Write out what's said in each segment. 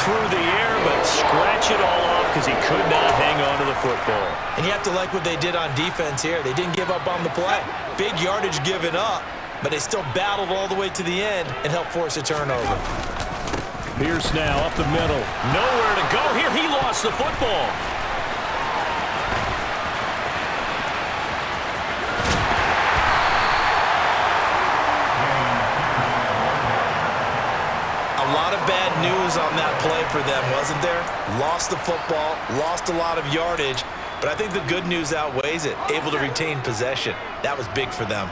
through the air, but scratch it all off because he could not hang on to the football. And you have to like what they did on defense here. They didn't give up on the play. Big yardage given up, but they still battled all the way to the end and helped force a turnover. Pierce now up the middle. Nowhere to go here. He lost the football. A lot of bad news on that play for them, wasn't there? Lost the football, lost a lot of yardage, but I think the good news outweighs it. Able to retain possession. That was big for them.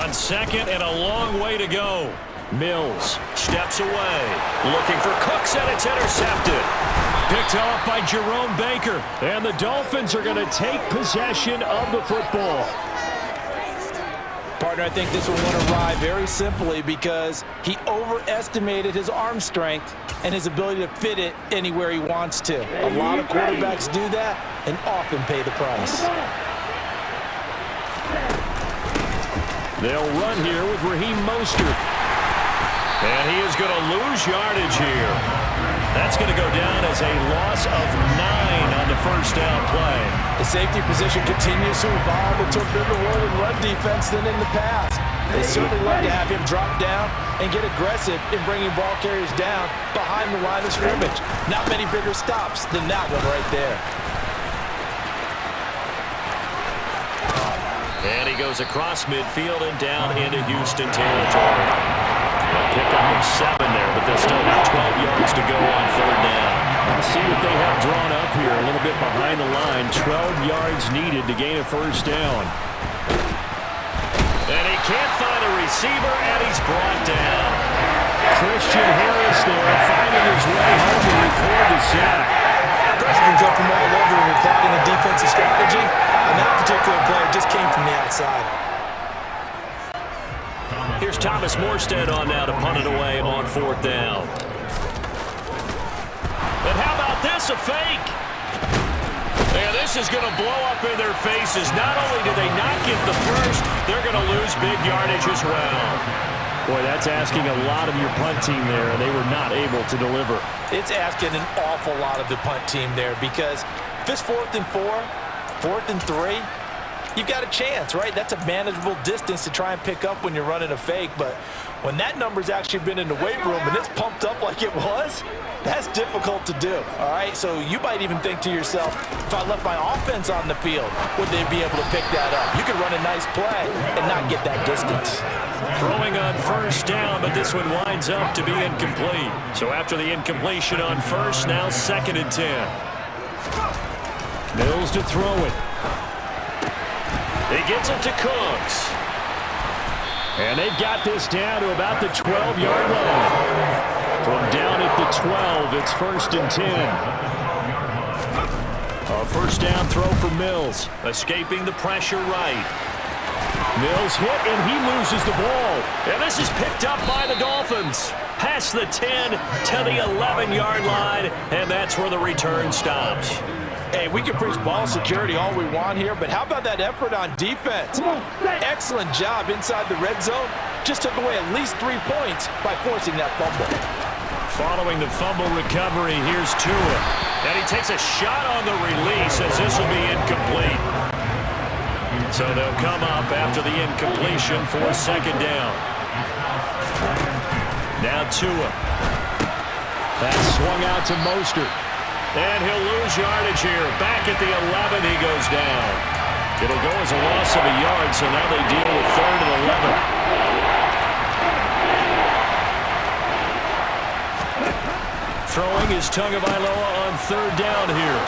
On second and a long way to go. Mills steps away. Looking for Cooks, and it's intercepted. Picked off by Jerome Baker. And the Dolphins are going to take possession of the football. Partner, I think this one went awry very simply because he overestimated his arm strength and his ability to fit it anywhere he wants to. A lot of quarterbacks do that and often pay the price. They'll run here with Raheem Mostert. And he is going to lose yardage here. That's going to go down as a loss of 9 on the first down play. The safety position continues to evolve and took a bigger role in run defense than in the past. They certainly love to have him drop down and get aggressive in bringing ball carriers down behind the line of scrimmage. Not many bigger stops than that one right there. And he goes across midfield and down into Houston territory. A pickup of 7 there, but they'll still have 12 yards to go on third down. Let's see what they have drawn up here a little bit behind the line. 12 yards needed to gain a first down. And he can't find a receiver, and he's brought down. Christian Harris there finding his way home to record the sack. Guys can go from all over when you're plotting a defensive strategy. And that particular player just came from the outside. Here's Thomas Morstead on now to punt it away on fourth down. And how about this, a fake? And this is going to blow up in their faces. Not only do they not get the first, they're going to lose big yardage as well. Boy, that's asking a lot of your punt team there, and they were not able to deliver. It's asking an awful lot of the punt team there because if it's 4th and 4, 4th and 3, you've got a chance, right? That's a manageable distance to try and pick up when you're running a fake. But when that number's actually been in the weight room and it's pumped up like it was, that's difficult to do, all right? So you might even think to yourself, if I left my offense on the field, would they be able to pick that up? You could run a nice play and not get that distance. Throwing on first down, but this one winds up to be incomplete. So after the incompletion on first, now 2nd and 10. Mills to throw it. He gets it to Cooks. And they've got this down to about the 12-yard line. From down at the 12, it's 1st and 10. A first down throw for Mills. Escaping the pressure right. Mills hit, and he loses the ball. And this is picked up by the Dolphins. Past the 10 to the 11-yard line, and that's where the return stops. Hey, we can preach ball security all we want here, but how about that effort on defense? Excellent job inside the red zone. Just took away at least 3 points by forcing that fumble. Following the fumble recovery, here's Tua. And he takes a shot on the release as this will be incomplete. So they'll come up after the incompletion for 2nd down. Now Tua. That's swung out to Mostert. And he'll lose yardage here. Back at the 11, he goes down. It'll go as a loss of a yard, so now they deal with 3rd and 11. Throwing is Tagovailoa on 3rd down here.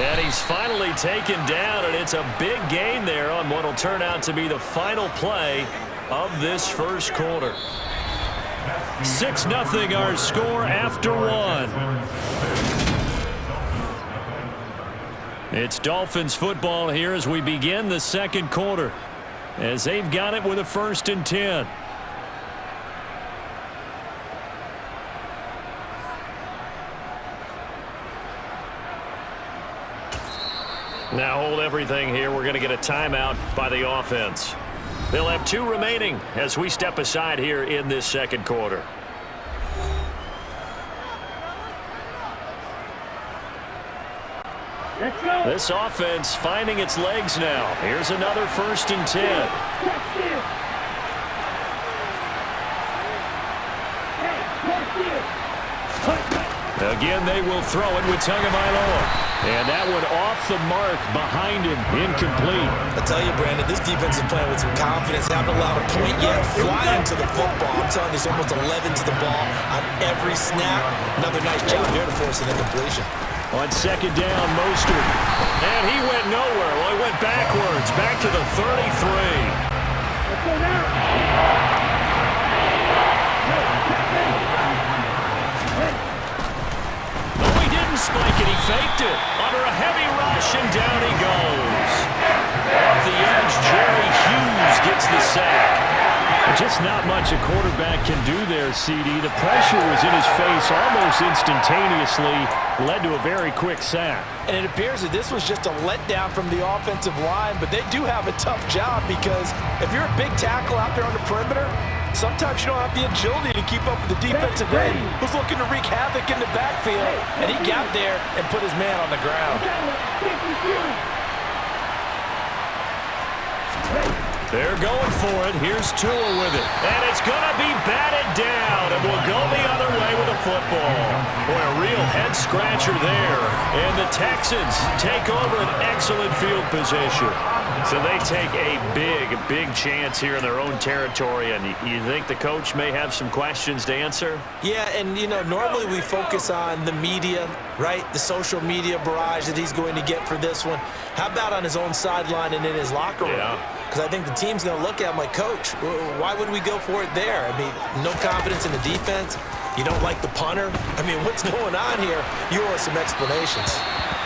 And he's finally taken down, and it's a big gain there on what will turn out to be the final play of this first quarter. 6-0 our score after 1. It's Dolphins football here as we begin the second quarter, as they've got it with a 1st and 10. Now hold everything here. We're going to get a timeout by the offense. They'll have 2 remaining as we step aside here in this second quarter. This offense finding its legs now. Here's another 1st and 10. Again, they will throw it with Tagovailoa. And that one off the mark behind him, incomplete. I tell you, Brandon, this defense is playing with some confidence. Haven't allowed a point yet, flying to the football. I'm telling you, it's almost 11 to the ball on every snap. Another nice job there to force an incompletion. On 2nd down, Mostert. And he went nowhere. Well, he went backwards, back to the 33. Let's go now. Spike, and he faked it under a heavy rush, and down he goes. Off the edge, Jerry Hughes gets the sack. Just not much a quarterback can do there, CD. The pressure was in his face almost instantaneously, led to a very quick sack. And it appears that this was just a letdown from the offensive line, but they do have a tough job because if you're a big tackle out there on the perimeter, sometimes you don't have the agility to keep up with the defensive end who's looking to wreak havoc in the backfield, and he got there and put his man on the ground. They're going for it. Here's Tua with it. And it's going to be batted down, and we'll go the other way with the football. Boy, a real head-scratcher there. And the Texans take over an excellent field position. So they take a big chance here in their own territory, and you think the coach may have some questions to answer? Yeah, and, you know, normally we focus on the media, right? The social media barrage that he's going to get for this one. How about on his own sideline and in his locker room? Because I think the team's going to look at him like, Coach, why would we go for it there? I mean, no confidence in the defense. You don't like the punter. I mean, what's going on here? You owe us some explanations.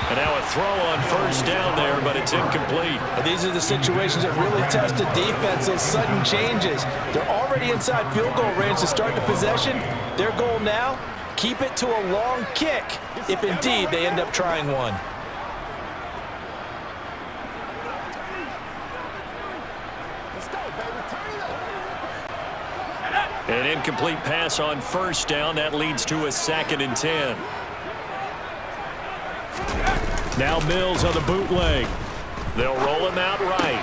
And now a throw on 1st down there, but it's incomplete. These are the situations that really test the defense, those sudden changes. They're already inside field goal range to start the possession. Their goal now, keep it to a long kick, if indeed they end up trying one. An incomplete pass on 1st down. That leads to a 2nd and 10. Now Mills on the bootleg. They'll roll him out right.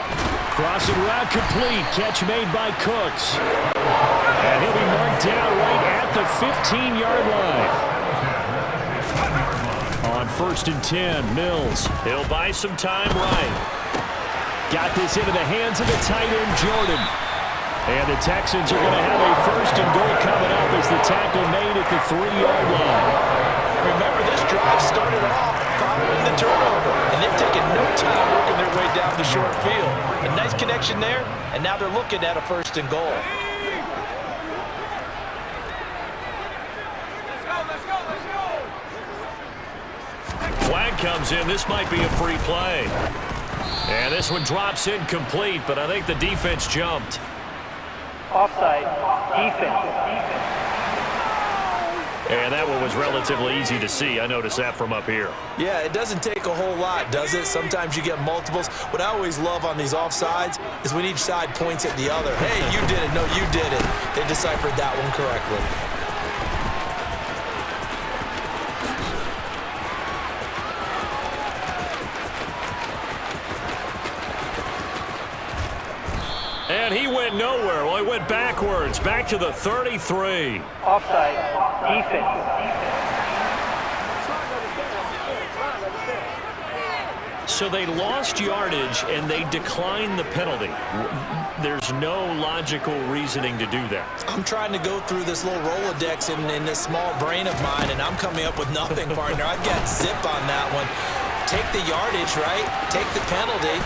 Crossing route complete. Catch made by Cooks. And he'll be marked down right at the 15-yard line. On 1st and 10, Mills. He'll buy some time right. Got this into the hands of the tight end, Jordan. And the Texans are going to have a 1st and goal coming up as the tackle made at the 3-yard line. Remember, this drive started off following the turnover, and they've taken no time working their way down the short field. A nice connection there, and now they're looking at a 1st and goal. Flag comes in. This might be a free play. And this one drops incomplete, but I think the defense jumped. Offside, defense. And that one was relatively easy to see. I noticed that from up here. Yeah, it doesn't take a whole lot, does it? Sometimes you get multiples. What I always love on these offsides is when each side points at the other. Hey, you did it. No, you did it. They deciphered that one correctly. And he went nowhere. Well, he went backwards, back to the 33. Offside, defense. So they lost yardage, and they declined the penalty. There's no logical reasoning to do that. I'm trying to go through this little Rolodex in this small brain of mine, and I'm coming up with nothing, partner. I've got zip on that one. Take the yardage, right? Take the penalty.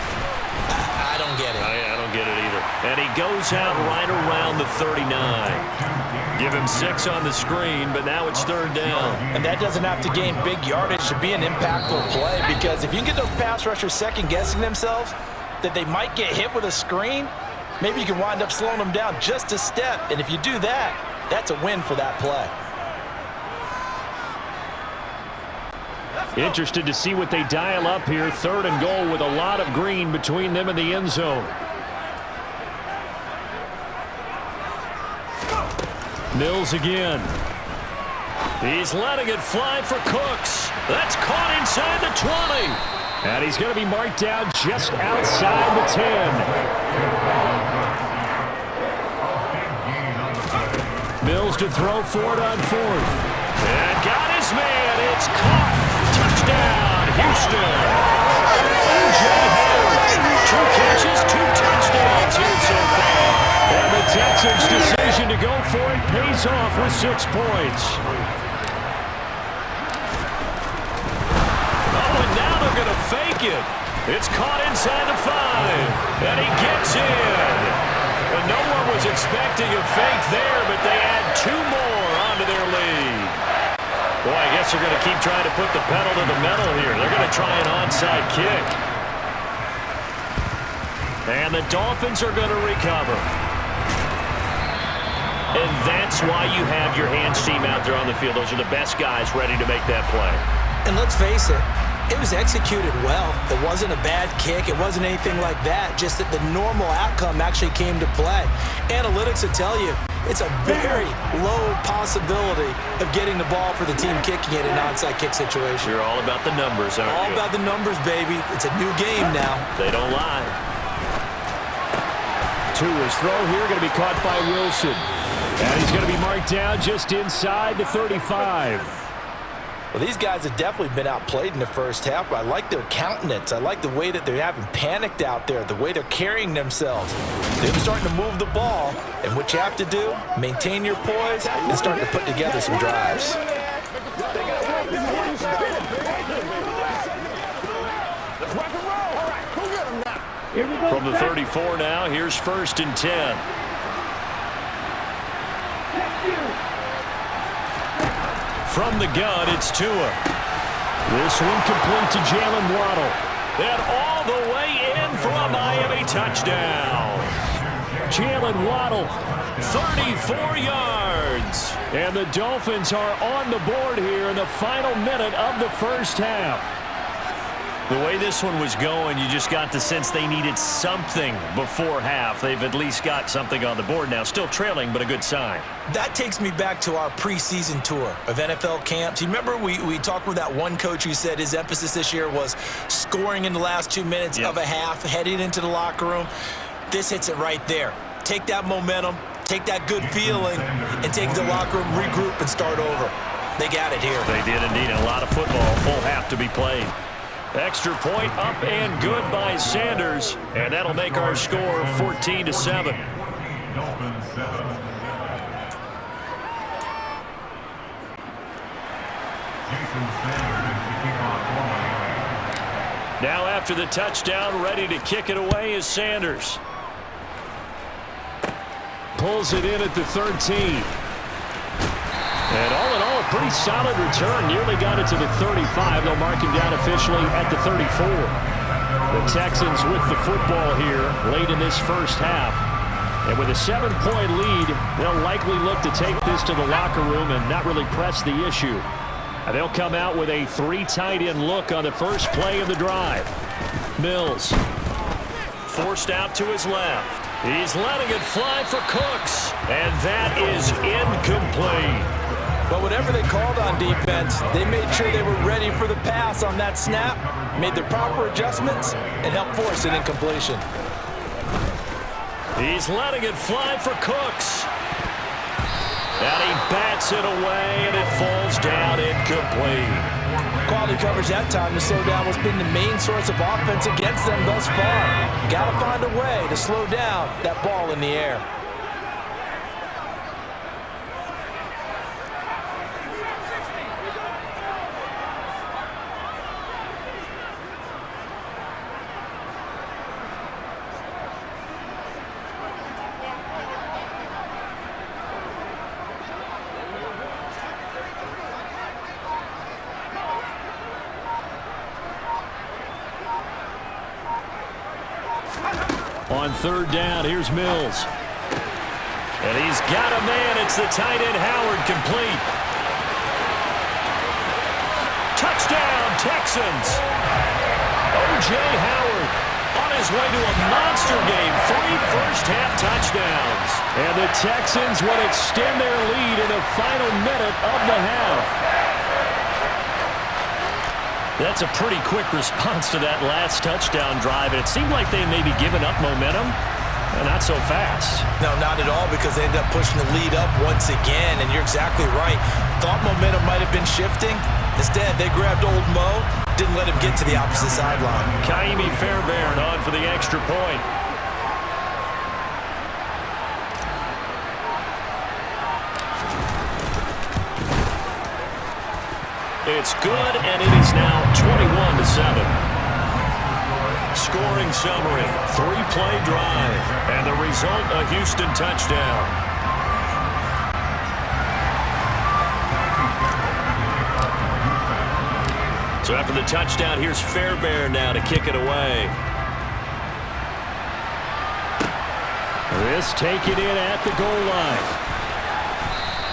I don't get it. I don't get it either. And he goes out right around the 39. Give him 6 on the screen, but now it's 3rd down. And that doesn't have to gain big yardage to be an impactful play, because if you can get those pass rushers second-guessing themselves that they might get hit with a screen, maybe you can wind up slowing them down just a step. And if you do that, that's a win for that play. Interested to see what they dial up here. 3rd and goal with a lot of green between them and the end zone. Mills again. He's letting it fly for Cooks. That's caught inside the 20. And he's going to be marked down just outside the 10. Mills to throw for it on 4th. And got his man. It's caught. Touchdown, Houston. O.J. Howard. 2 catches, 2 touchdowns here so far. And the Texans' decision to go for it pays off with 6 points. Going to fake it. It's caught inside the 5. And he gets in. And no one was expecting a fake there, but they add 2 more onto their lead. Boy, I guess they're going to keep trying to put the pedal to the metal here. They're going to try an onside kick. And the Dolphins are going to recover. And that's why you have your hands team out there on the field. Those are the best guys ready to make that play. And let's face it, it was executed well. It wasn't a bad kick. It wasn't anything like that. Just that the normal outcome actually came to play. Analytics will tell you it's a very low possibility of getting the ball for the team kicking it in an onside kick situation. You're all about the numbers, aren't you? All about the numbers, baby. It's a new game now. They don't lie. Tua's throw here going to be caught by Wilson. And he's going to be marked down just inside the 35. Well, these guys have definitely been outplayed in the first half, but I like their countenance. I like the way that they're having panicked out there, the way they're carrying themselves. They're starting to move the ball, and what you have to do, maintain your poise and start to put together some drives. From the 34 now, here's 1st and 10. From the gun, it's Tua. This one complete to Jalen Waddle. And all the way in for a Miami touchdown. Jalen Waddle, 34 yards. And the Dolphins are on the board here in the final minute of the first half. The way this one was going, you just got the sense they needed something before half. They've at least got something on the board now. Still trailing, but a good sign. That takes me back to our preseason tour of NFL camps. You remember we talked with that one coach who said his emphasis this year was scoring in the last 2 minutes of a half, heading into the locker room. This hits it right there. Take that momentum, take that good feeling, and take it to the locker room, regroup, and start over. They got it here. They did indeed. A lot of football, full half to be played. Extra point up and good by Sanders. And that'll make our score 14-7. Now after the touchdown, ready to kick it away is Sanders. Pulls it in at the 13. And all in all, a pretty solid return. Nearly got it to the 35. They'll mark him down officially at the 34. The Texans with the football here late in this first half. And with a 7-point lead, they'll likely look to take this to the locker room and not really press the issue. And they'll come out with a 3 tight end look on the first play of the drive. Mills forced out to his left. He's letting it fly for Cooks. And that is incomplete. But whatever they called on defense, they made sure they were ready for the pass on that snap, made the proper adjustments, and helped force an incompletion. He's letting it fly for Cooks. And he bats it away, and it falls down incomplete. Quality coverage that time to slow down what's been the main source of offense against them thus far. Got to find a way to slow down that ball in the air. On 3rd down, here's Mills. And he's got a man. It's the tight end Howard, complete. Touchdown, Texans. O.J. Howard on on his way to a monster game. 3 first-half touchdowns. And the Texans would extend their lead in the final minute of the half. That's a pretty quick response to that last touchdown drive. And it seemed like they may be giving up momentum. Not so fast. No, not at all, because they ended up pushing the lead up once again, and you're exactly right. Thought momentum might have been shifting. Instead, they grabbed old Mo, didn't let him get to the opposite sideline. Kaimi Fairbairn on for the extra point. It's good, and it is now 21-7. Scoring summary, 3-play drive, and the result, a Houston touchdown. So after the touchdown, here's Fairbairn now to kick it away. This taken in at the goal line.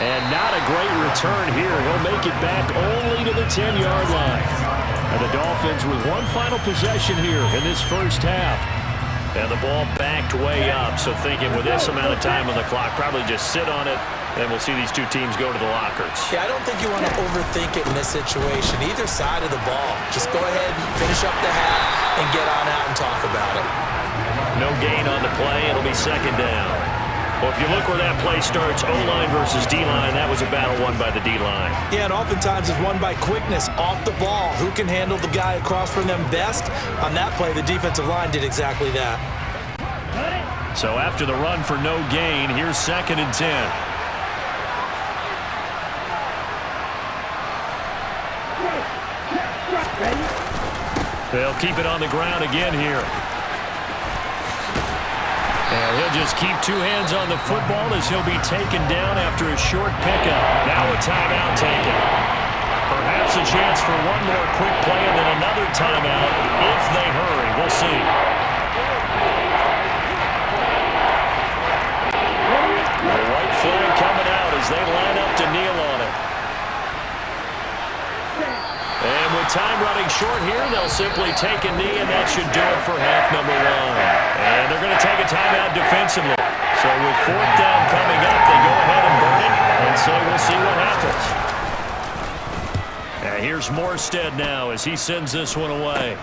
And not a great return here. He'll make it back only to the 10-yard line. And the Dolphins with one final possession here in this first half. And the ball backed way up. So thinking with this amount of time on the clock, probably just sit on it, and we'll see these two teams go to the lockers. Yeah, I don't think you want to overthink it in this situation. Either side of the ball. Just go ahead and finish up the half and get on out and talk about it. No gain on the play. It'll be second down. Well, if you look where that play starts, O-line versus D-line, that was a battle won by the D-line. Yeah, and oftentimes it's won by quickness off the ball. Who can handle the guy across from them best? On that play, the defensive line did exactly that. So after the run for no gain, here's 2nd and 10. They'll keep it on the ground again here. And he'll just keep 2 hands on the football as he'll be taken down after a short pickup. Now a timeout taken. Perhaps a chance for one more quick play and then another timeout if they hurry. We'll see. The white flag coming out as they line up to kneel on it. And with time running short here, they'll simply take a knee, and that should do it for half number 1. And they're going to take a timeout defensively. So with 4th down coming up, they go ahead and burn it, and so we'll see what happens. And here's Morstead now as he sends this one away.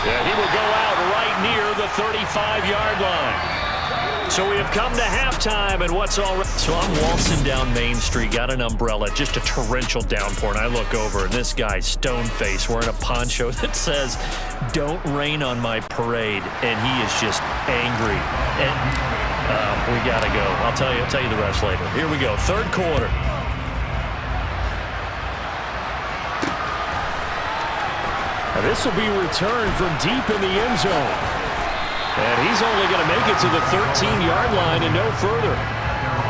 Yeah, he will go out right near the 35-yard line. So we have come to halftime, and what's already... So I'm waltzing down Main Street, got an umbrella, just a torrential downpour, and I look over, and this guy's stone-faced wearing a poncho that says, "Don't rain on my parade," and he is just angry. And we got to go. I'll tell you the rest later. Here we go, 3rd quarter. Now this will be returned from deep in the end zone. And he's only going to make it to the 13-yard line and no further.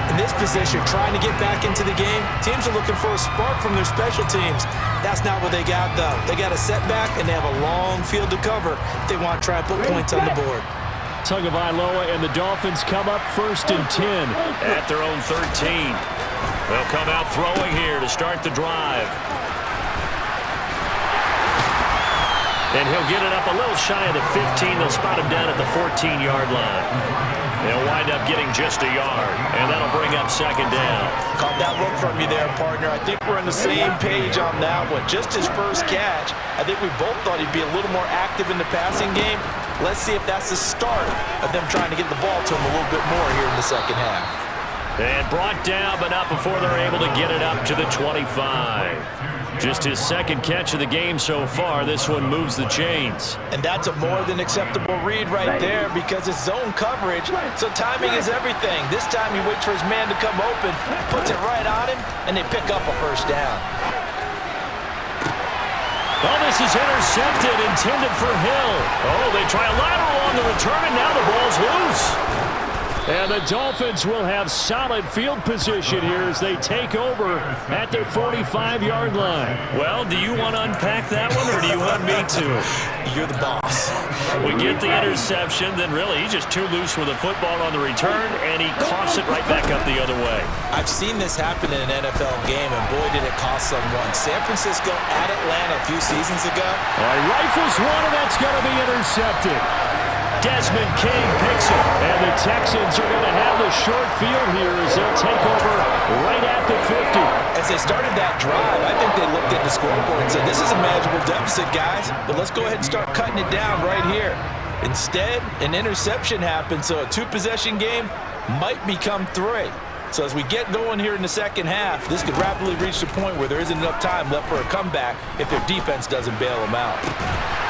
In this position, trying to get back into the game, teams are looking for a spark from their special teams. That's not what they got, though. They got a setback, and they have a long field to cover if they want to try and put points on the board. Tagovailoa and the Dolphins come up 1st and 10 at their own 13. They'll come out throwing here to start the drive. And he'll get it up a little shy of the 15. They'll spot him down at the 14-yard line. They'll wind up getting just a yard, and that'll bring up 2nd down. Caught that look from you there, partner. I think we're on the same page on that one. Just his first catch, I think we both thought he'd be a little more active in the passing game. Let's see if that's the start of them trying to get the ball to him a little bit more here in the second half. And brought down, but not before they're able to get it up to the 25. Just his 2nd catch of the game so far. This one moves the chains. And that's a more than acceptable read right there because it's zone coverage, so timing is everything. This time he waits for his man to come open, puts it right on him, and they pick up a 1st down. Oh, this is intercepted, intended for Hill. Oh, they try a lateral on the return, and now the ball's loose. And the Dolphins will have solid field position here as they take over at their 45-yard line. Well, do you want to unpack that one, or do you want me to? You're the boss. We get the interception, then really he's just too loose with the football on the return, and he coughs it right back up the other way. I've seen this happen in an NFL game, and boy, did it cost someone. San Francisco at Atlanta a few seasons ago. All right, rifles one, and that's going to be intercepted. Desmond King picks it, and the Texans are going to have the short field here as they'll take over right at the 50. As they started that drive, I think they looked at the scoreboard and said, this is a manageable deficit, guys, but let's go ahead and start cutting it down right here. Instead, an interception happened, so a two-possession game might become three. So as we get going here in the second half, this could rapidly reach the point where there isn't enough time left for a comeback if their defense doesn't bail them out.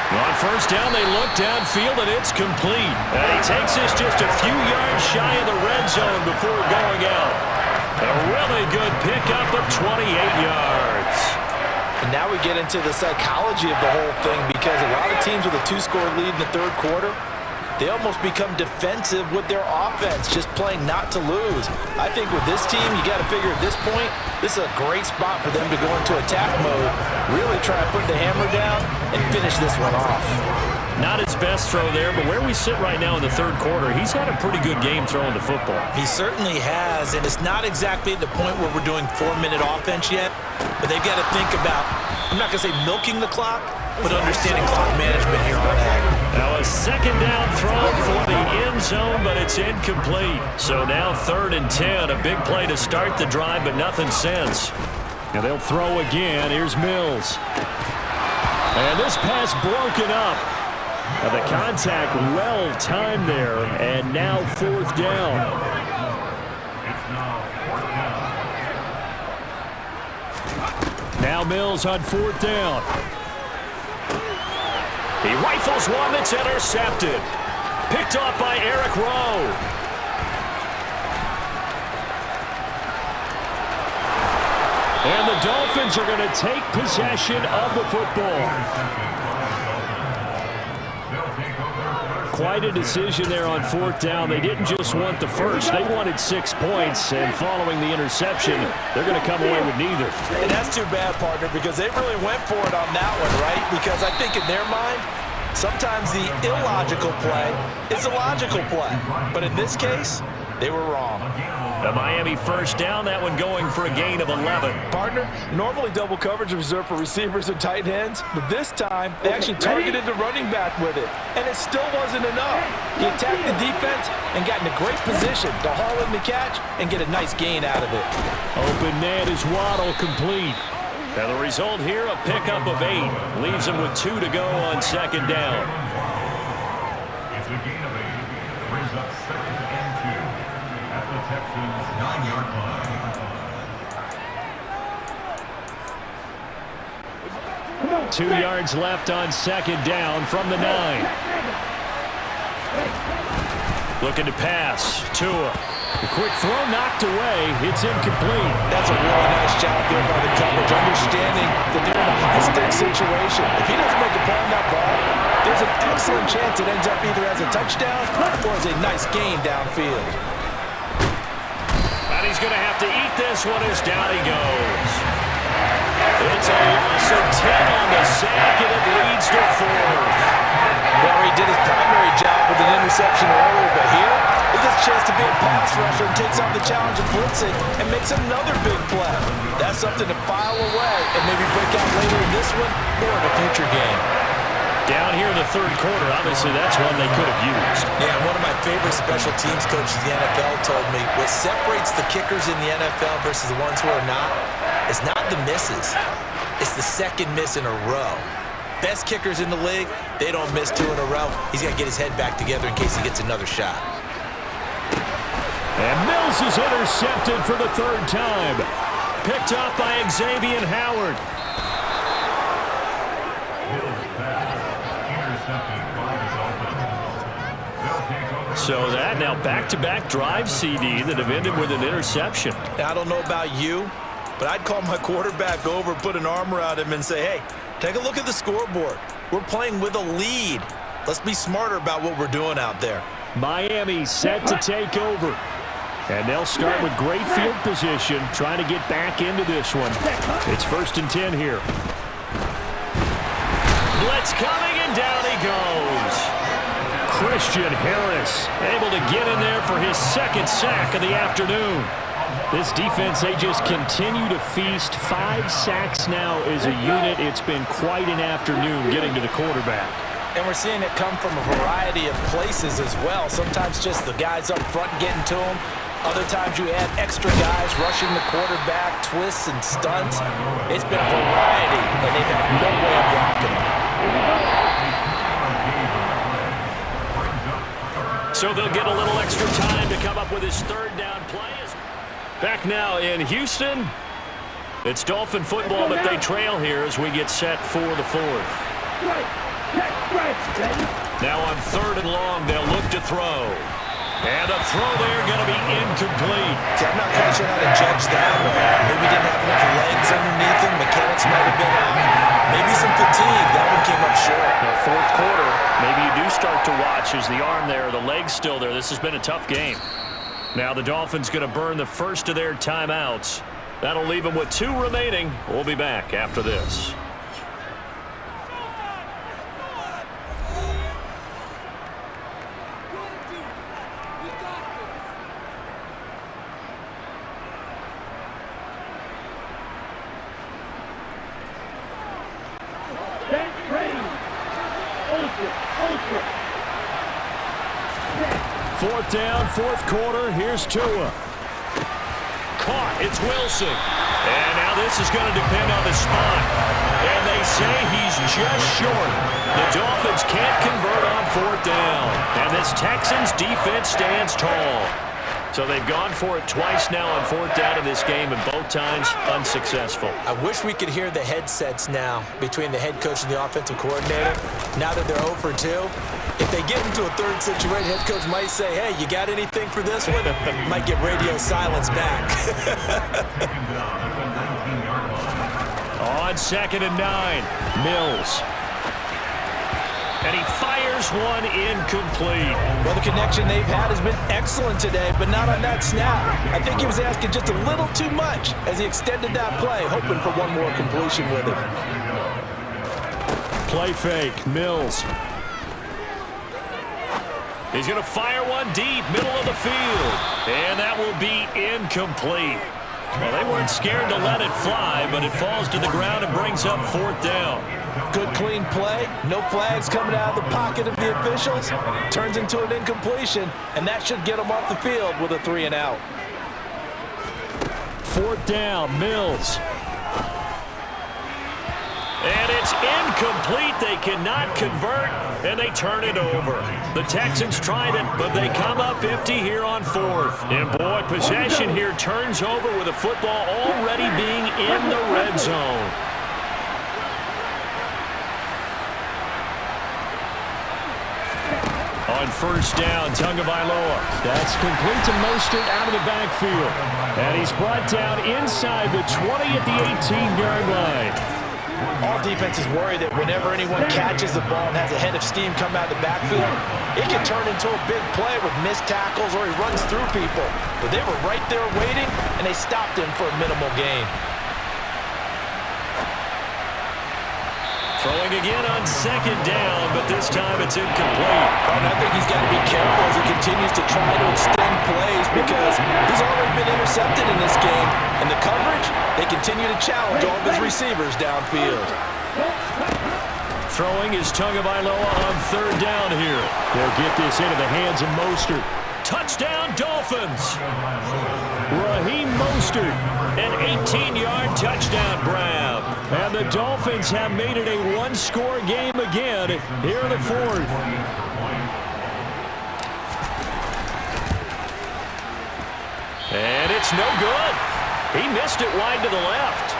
On first down, they look downfield, and it's complete. And he takes this just a few yards shy of the red zone before going out. A really good pickup of 28 yards. And now we get into the psychology of the whole thing, because a lot of teams with a two-score lead in the third quarter, they almost become defensive with their offense, just playing not to lose. I think with this team, you got to figure at this point, this is a great spot for them to go into attack mode, really try to put the hammer down and finish this one off. Not his best throw there, but where we sit right now in the third quarter, he's had a pretty good game throwing the football. He certainly has, and it's not exactly at the point where we're doing 4-minute offense yet, but they've got to think about, I'm not going to say milking the clock, but understanding clock management here on out. Now a second down throw for the end zone, but it's incomplete. So now 3rd and 10, a big play to start the drive, but nothing since. Now they'll throw again. Here's Mills. And this pass broken up. Now the contact well timed there, and now 4th down. Now Mills on 4th down. He rifles one that's intercepted. Picked off by Eric Rowe. And the Dolphins are going to take possession of the football. Quite a decision there on 4th down. They didn't just want the first. They wanted 6 points, and following the interception, they're going to come away with neither. And that's too bad, partner, because they really went for it on that one, right? Because I think in their mind, sometimes the illogical play is a logical play. But in this case, they were wrong. The Miami first down, that one going for a gain of 11. Partner, normally double coverage is reserved for receivers and tight ends, but this time they actually targeted the running back with it, and it still wasn't enough. He attacked the defense and got in a great position to haul in the catch and get a nice gain out of it. Open man is Waddle, complete. Now the result here, a pickup of 8. Leaves him with 2 to go on 2nd down. It's a gain of 8. Brings up 2nd and 2 at the Texans' 9-yard line. 2 yards left on 2nd down from the 9. Looking to pass. Tua. The quick throw knocked away. It's incomplete. That's a really nice job there by the coverage, understanding that they're in a high-stakes situation. If he doesn't make a play on that ball, there's an excellent chance it ends up either as a touchdown or as a nice gain downfield. And he's going to have to eat this one as down he goes. It's a loss of 10 on the sack, and it leads to 4th. Well, he did his primary job with an interception earlier, but here, he gets a chance to be a pass rusher and takes on the challenge of blitzing and makes another big play. That's something to file away and maybe break out later in this one or in a future game. Down here in the third quarter, obviously that's one they could have used. Yeah, one of my favorite special teams coaches in the NFL told me what separates the kickers in the NFL versus the ones who are not is not the misses. It's the second miss in a row. Best kickers in the league, they don't miss 2 in a row. He's got to get his head back together in case he gets another shot. And Mills is intercepted for the 3rd time. Picked off by Xavier Howard. So that now back-to-back drive CD that have ended with an interception. Now, I don't know about you, but I'd call my quarterback over, put an arm around him, and say, hey, take a look at the scoreboard. We're playing with a lead. Let's be smarter about what we're doing out there. Miami set to take over. And they'll start with great field position, trying to get back into this one. It's 1st and 10 here. Blitz coming, and down he goes. Christian Harris able to get in there for his 2nd sack of the afternoon. This defense, they just continue to feast. 5 sacks now as a unit. It's been quite an afternoon getting to the quarterback. And we're seeing it come from a variety of places as well. Sometimes just the guys up front getting to him. Other times you add extra guys rushing the quarterback, twists and stunts. It's been a variety, and they've had no way of blocking them. So they'll get a little extra time to come up with his 3rd down play. Back now in Houston. It's Dolphin football, but they trail here as we get set for the 4th. Now on 3rd and long, they'll look to throw. And a throw there going to be incomplete. See, I'm not quite sure how to judge that one. Maybe didn't have enough legs underneath him. Mechanics might have been off. Maybe some fatigue. That one came up short. The 4th quarter, maybe you do start to watch as the arm there, the leg's still there. This has been a tough game. Now the Dolphins going to burn the first of their timeouts. That'll leave them with 2 remaining. We'll be back after this. Fourth down, 4th quarter. Here's Tua. Caught. It's Wilson. And now this is going to depend on the spot. And they say he's just short. The Dolphins can't convert on 4th down. And this Texans defense stands tall. So they've gone for it twice now on 4th down in this game, and both times unsuccessful. I wish we could hear the headsets now between the head coach and the offensive coordinator. Now that they're 0 for 2, if they get into a 3rd situation, head coach might say, hey, you got anything for this one? Might get radio silence back. On 2nd and 9, Mills. And he fires one incomplete. Well, the connection they've had has been excellent today, but not on that snap. I think he was asking just a little too much as he extended that play, hoping for one more completion with it. Play fake, Mills. He's going to fire one deep, middle of the field. And that will be incomplete. Well, they weren't scared to let it fly, but it falls to the ground and brings up 4th down. Good, clean play. No flags coming out of the pocket of the officials. Turns into an incompletion, and that should get them off the field with a 3 and out. 4th down, Mills. And it's incomplete. They cannot convert, and they turn it over. The Texans tried it, but they come up empty here on 4th. And, boy, possession here turns over with the football already being in the red zone. On 1st down, Tagovailoa. That's complete to Mostert out of the backfield. And he's brought down inside the 20 at the 18-yard line. All defenses worry that whenever anyone catches the ball and has a head of steam come out of the backfield, it can turn into a big play with missed tackles or he runs through people. But they were right there waiting, and they stopped him for a minimal gain. Throwing again on 2nd down, but this time it's incomplete. And I think he's got to be careful as he continues to try to extend plays because he's already been intercepted in this game. And the coverage, they continue to challenge all of his receivers downfield. Throwing is Tagovailoa on 3rd down here. They'll get this into the hands of Mostert. Touchdown, Dolphins! Raheem Mostert, an 18-yard touchdown grab. And the Dolphins have made it a one-score game again here in the 4th. And it's no good. He missed it wide to the left.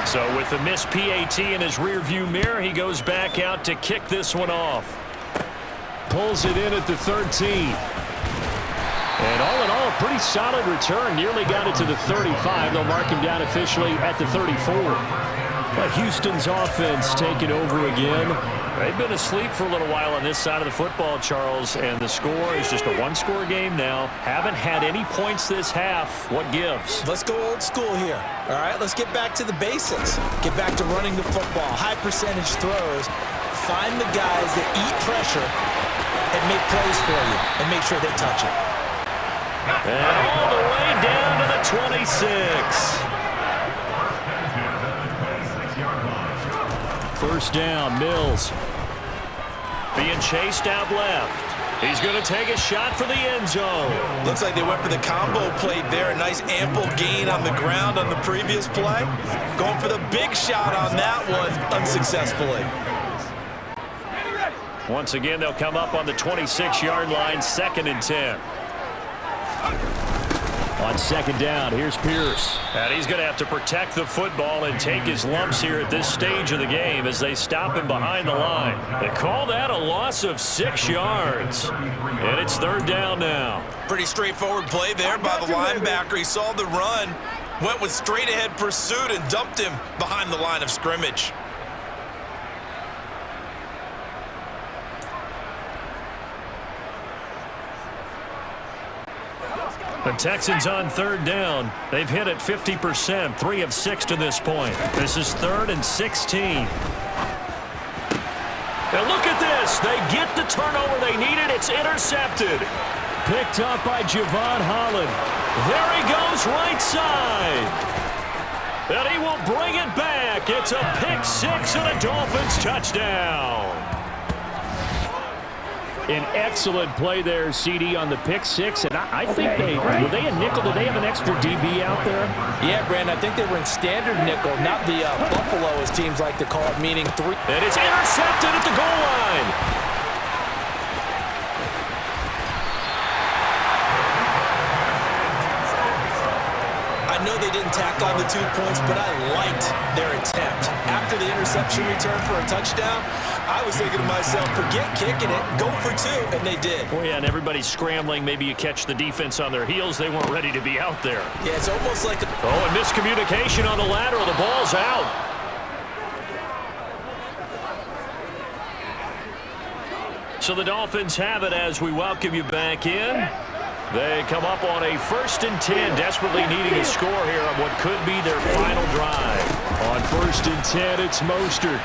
So with the missed PAT in his rearview mirror, he goes back out to kick this one off. Pulls it in at the 13. And all in all, a pretty solid return. Nearly got it to the 35. They'll mark him down officially at the 34. But Houston's offense taking over again. They've been asleep for a little while on this side of the football, Charles, and the score is just a one-score game now. Haven't had any points this half. What gives? Let's go old school here. All right, let's get back to the basics. Get back to running the football, high percentage throws. Find the guys that eat pressure and make plays for you and make sure they touch it. And all the way down to the 26. First down, Mills. Being chased out left. He's going to take a shot for the end zone. Looks like they went for the combo play there. A nice ample gain on the ground on the previous play. Going for the big shot on that one unsuccessfully. Once again, they'll come up on the 26-yard line, 2nd and 10. On second down, here's Pierce. And he's going to have to protect the football and take his lumps here at this stage of the game as they stop him behind the line. They call that a loss of 6 yards. And it's 3rd down now. Pretty straightforward play there by the linebacker. He saw the run, went with straight-ahead pursuit, and dumped him behind the line of scrimmage. The Texans on 3rd down. They've hit it 50%, 3 of 6 to this point. This is 3rd and 16. And look at this. They get the turnover they needed. It's intercepted. Picked up by Javon Holland. There he goes right side. And he will bring it back. It's a pick-6 and a Dolphins touchdown. An excellent play there, CD, on the pick-6, and I think were they a nickel? Did they have an extra DB out there? Yeah, Brandon, I think they were in standard nickel, not the Buffalo, as teams like to call it, meaning 3. And it's intercepted at the goal line. I know they didn't tack on the 2 points, but I liked their attempt. After the interception return for a touchdown, I was thinking to myself, forget kicking it, go for 2, and they did. Oh, yeah, and everybody's scrambling. Maybe you catch the defense on their heels. They weren't ready to be out there. Yeah, it's almost like Oh, and miscommunication on the lateral. The ball's out. So the Dolphins have it as we welcome you back in. They come up on a 1st and 10, desperately needing a score here on what could be their final drive. On 1st and 10, it's Mostert.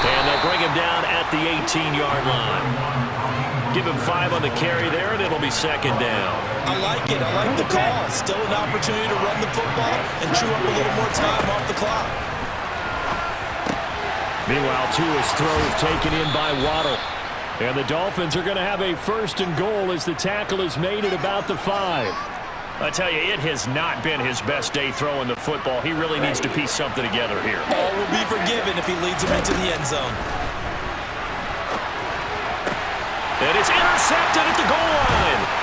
And they'll bring him down at the 18-yard line. Give him 5 on the carry there, and it'll be 2nd down. I like it. I like the call. Still an opportunity to run the football and chew up a little more time off the clock. Meanwhile, Tua's throw is taken in by Waddle. And the Dolphins are going to have a 1st and goal as the tackle is made at about the 5. I tell you, it has not been his best day throwing the football. He really needs to piece something together here. All will be forgiven if he leads him into the end zone. And it's intercepted at the goal line.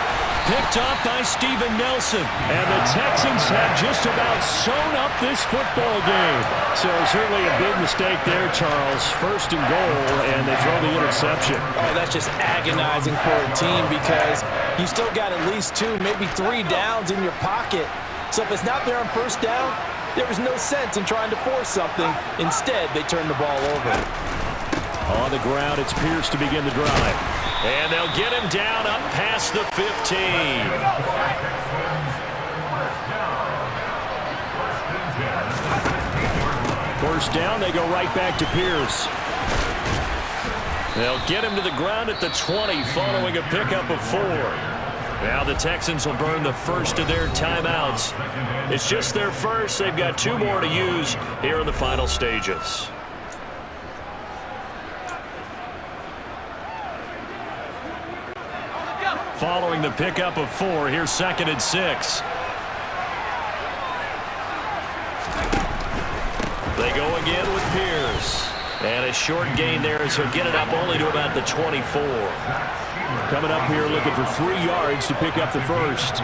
Picked up by Steven Nelson. And the Texans have just about sewn up this football game. So certainly a big mistake there, Charles. 1st and goal, and they throw the interception. Oh, that's just agonizing for a team because you still got at least 2, maybe 3 downs in your pocket. So if it's not there on 1st down, there was no sense in trying to force something. Instead, they turn the ball over. On the ground, it's Pierce to begin the drive. And they'll get him down up past the 15. First down, they go right back to Pierce. They'll get him to the ground at the 20 following a pickup of 4. Now the Texans will burn the first of their timeouts. It's just their first. They've got 2 more to use here in the final stages. Following the pickup of 4, here's 2nd and 6. They go again with Pierce. And a short gain there as he'll get it up only to about the 24. Coming up here looking for 3 yards to pick up the first.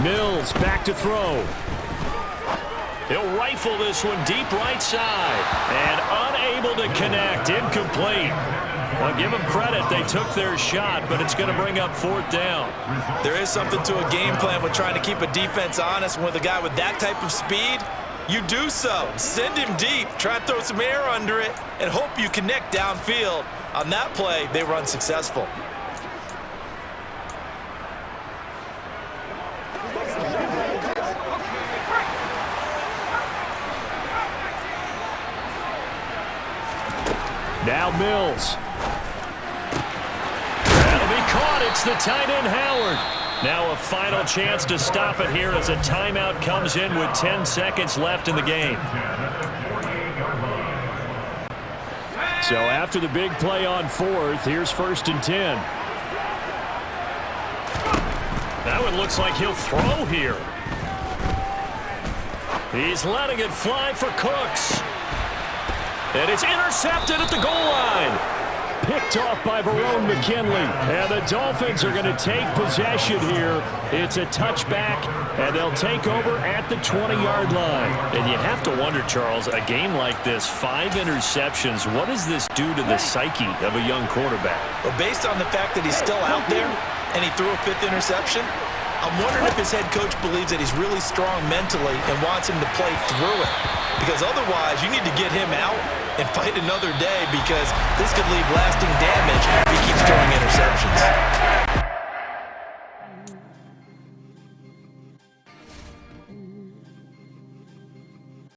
Mills back to throw. He'll rifle this one deep right side. And unable to connect. Incomplete. Well, give them credit. They took their shot, but it's going to bring up 4th down. There is something to a game plan with trying to keep a defense honest. With a guy with that type of speed, you do so. Send him deep. Try and throw some air under it and hope you connect downfield. On that play, they were unsuccessful. Now Mills. That'll be caught. It's the tight end, Howard. Now a final chance to stop it here as a timeout comes in with 10 seconds left in the game. So after the big play on 4th, here's 1st and 10. That one looks like he'll throw here. He's letting it fly for Cooks. And it's intercepted at the goal line. Picked off by Verone McKinley. And the Dolphins are going to take possession here. It's a touchback, and they'll take over at the 20-yard line. And you have to wonder, Charles, a game like this, 5 interceptions, what does this do to the psyche of a young quarterback? Well, based on the fact that he's still out there and he threw a 5th interception, I'm wondering if his head coach believes that he's really strong mentally and wants him to play through it. Because otherwise, you need to get him out and fight another day, because this could leave lasting damage if he keeps throwing interceptions.